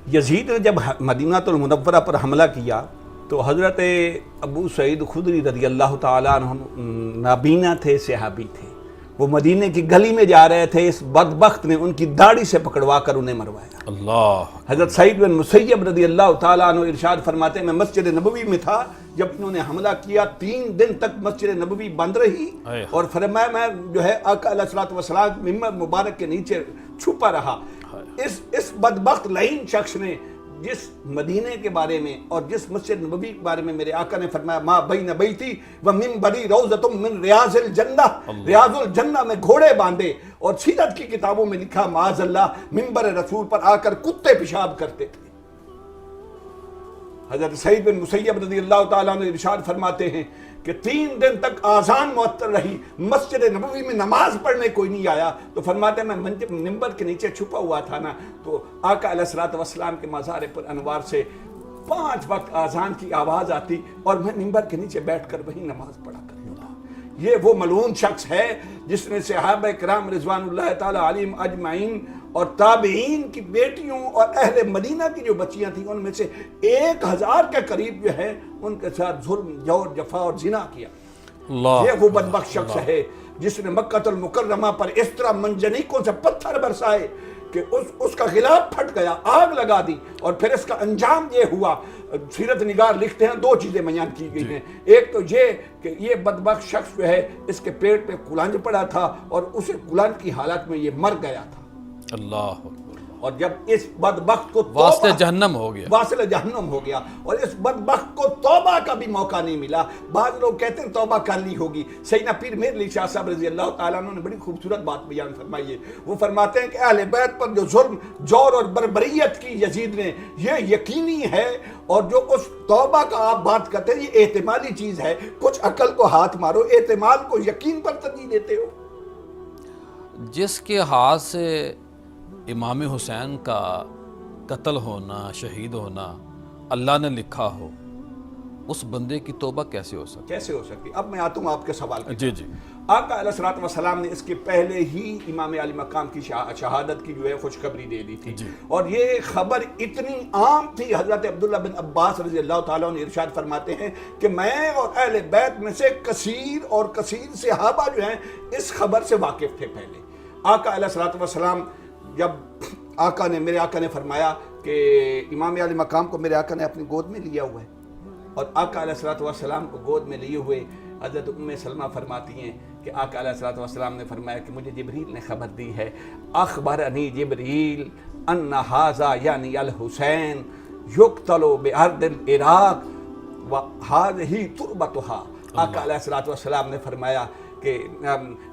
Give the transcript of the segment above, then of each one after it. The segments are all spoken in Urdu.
یزید نے جب مدینہ المنورہ پر حملہ کیا تو حضرت ابو سعید خدری رضی اللہ تعالیٰ عنہ نابینا تھے، صحابی تھے، وہ مدینے کی گلی میں جا رہے تھے، اس بدبخت نے ان کی داڑھی سے پکڑوا کر انہیں مروایا۔ اللہ حضرت سعید بن مسیب رضی اللہ تعالیٰ عنہ ارشاد فرماتے ہیں میں مسجد نبوی میں تھا جب انہوں نے حملہ کیا، 3 دن تک مسجد نبوی بند رہی اور فرمایا میں جو ہے آقا علیہ الصلوۃ والسلام ممبر مبارک کے نیچے چھپا رہا۔ اس بدبخت لعین شخص نے جس مدینے کے بارے میں اور جس مسجد نبوی کے بارے میں میرے آقا نے فرمایا ما بین بیتی و منبری روضۃ من ریاض الجنہ، ریاض الجنہ میں گھوڑے باندھے، اور سیرت کی کتابوں میں لکھا معاذ اللہ منبر رسول پر آ کر کتے پیشاب کرتے تھے۔ حضرت سعید بن مسیب رضی اللہ تعالیٰ عنہ ارشاد فرماتے ہیں کہ 3 دن تک آذان معطل رہی، مسجد نبوی میں نماز پڑھنے کوئی نہیں آیا، تو فرماتے ہیں میں منبر کے نیچے چھپا ہوا تھا نا، تو آقا علیہ الصلوۃ والسلام کے مزار پر انوار سے 5 وقت آذان کی آواز آتی اور میں منبر کے نیچے بیٹھ کر وہی نماز پڑھا کرتا۔ یہ وہ ملعون شخص ہے جس نے صحابہ کرام رضوان اللہ تعالی علیہم اجمعین اور تابعین کی بیٹیوں اور اہل مدینہ کی جو بچیاں تھیں ان میں سے 1000 کے قریب جو ہے ان کے ساتھ ظلم، جور، جفا اور زنا کیا۔ یہ وہ بدبخت شخص ہے جس نے مکہ المکرمہ پر اس طرح منجنیقوں سے پتھر برسائے کہ اس کا غلاف پھٹ گیا، آگ لگا دی، اور پھر اس کا انجام یہ ہوا۔ سیرت نگار لکھتے ہیں 2 چیزیں بیان کی گئی ہیں، ایک تو یہ کہ یہ بدبخت شخص جو ہے اس کے پیٹ پہ قلنج پڑا تھا اور اسے قلنج کی حالت میں یہ مر گیا تھا۔ اللہ اور جب اس بدبخت کو واسطے جہنم ہو گیا، واصل جہنم ہو گیا، اور اس بدبخت کو توبہ کا بھی موقع نہیں ملا۔ بعض لوگ کہتے ہیں توبہ کر لی ہوگی۔ سیدنا پیر مہر علی شاہ صاحب رضی اللہ تعالیٰ عنہ نے بڑی خوبصورت بات بیان فرمائی ہے، وہ فرماتے ہیں کہ اہل بیت پر جو ظلم، جور اور بربریت کی یزید نے، یہ یقینی ہے، اور جو اس توبہ کا آپ بات کرتے ہیں یہ احتمالی چیز ہے۔ کچھ عقل کو ہاتھ مارو، احتمال کو یقین پر ترجیح دیتے ہو۔ جس کے ہاتھ سے امام حسین کا قتل ہونا، شہید ہونا اللہ نے لکھا ہو، اس بندے کی توبہ کیسے ہو سکتی؟ اب میں آتا ہوں آپ کے سوال کی۔ جی آقا علیہ الصلوۃ والسلام نے اس کے پہلے ہی امام علی مقام کی شہادت کی جو ہے خوشخبری دے دی تھی، اور یہ خبر اتنی عام تھی، حضرت عبداللہ بن عباس رضی اللہ تعالیٰ عنہ ارشاد فرماتے ہیں کہ میں اور اہل بیت میں سے کثیر صحابہ جو ہیں اس خبر سے واقف تھے پہلے۔ آقا علیہ الصلوۃ والسلام جب میرے آقا نے فرمایا کہ امام علی مقام کو میرے آقا نے اپنی گود میں لیا ہوا ہے، اور آقا علیہ الصلوۃ والسلام کو گود میں لیے ہوئے حضرت ام سلمہ فرماتی ہیں کہ آقا علیہ الصلوۃ والسلام نے فرمایا کہ مجھے جبریل نے خبر دی ہے، اخبرنی جبریل ان ھذا یعنی الحسین یقتل بارض العراق وھذہ تربتھا۔ آقا علیہ الصلوۃ والسلام نے فرمایا کہ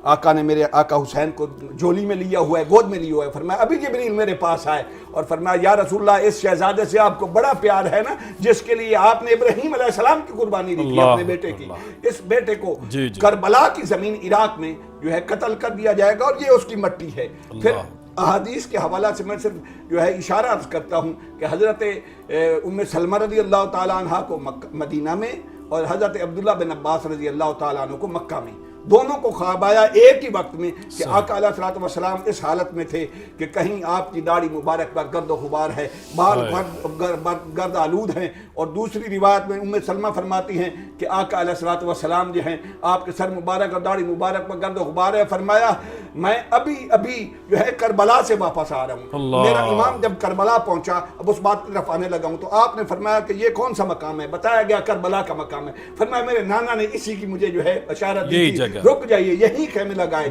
آقا نے میرے آقا حسین کو جولی میں لیا ہوا ہے، گود میں لیا ہوا ہے، فرمایا ابھی جبریل میرے پاس آئے اور فرمایا یا رسول اللہ اس شہزادے سے آپ کو بڑا پیار ہے نا جس کے لیے آپ نے ابراہیم علیہ السلام کی قربانی دی تھی اپنے بیٹے کی، اس بیٹے کو کربلا کی زمین عراق میں جو ہے قتل کر دیا جائے گا اور یہ اس کی مٹی ہے۔ پھر احادیث کے حوالہ سے میں صرف جو ہے اشارہ عرض کرتا ہوں کہ حضرت ام سلمہ رضی اللہ تعالیٰ عنہ کو مدینہ میں اور حضرت عبداللہ بن عباس رضی اللہ تعالیٰ عنہ کو مکہ میں، دونوں کو خواب آیا ایک ہی وقت میں کہ آقا علیہ الصلوۃ والسلام اس حالت میں تھے کہ کہیں آپ کی داڑھی مبارک پر گرد و غبار ہے، بال گرد آلود ہیں، اور دوسری روایت میں ام سلمہ فرماتی ہیں کہ آقا علیہ الصلوۃ والسلام جو ہیں آپ کے سر مبارک اور داڑھی مبارک پر گرد و غبار ہے، فرمایا میں ابھی جو ہے کربلا سے واپس آ رہا ہوں۔ میرا امام جب کربلا پہنچا، اب اس بات کی طرف آنے لگا ہوں، تو آپ نے فرمایا کہ یہ کون سا مقام ہے؟ بتایا گیا کربلا کا مقام ہے۔ فرمایا میرے نانا نے اسی کی مجھے جو ہے اشارت دی، رک جائیے یہیں خیمے لگائے۔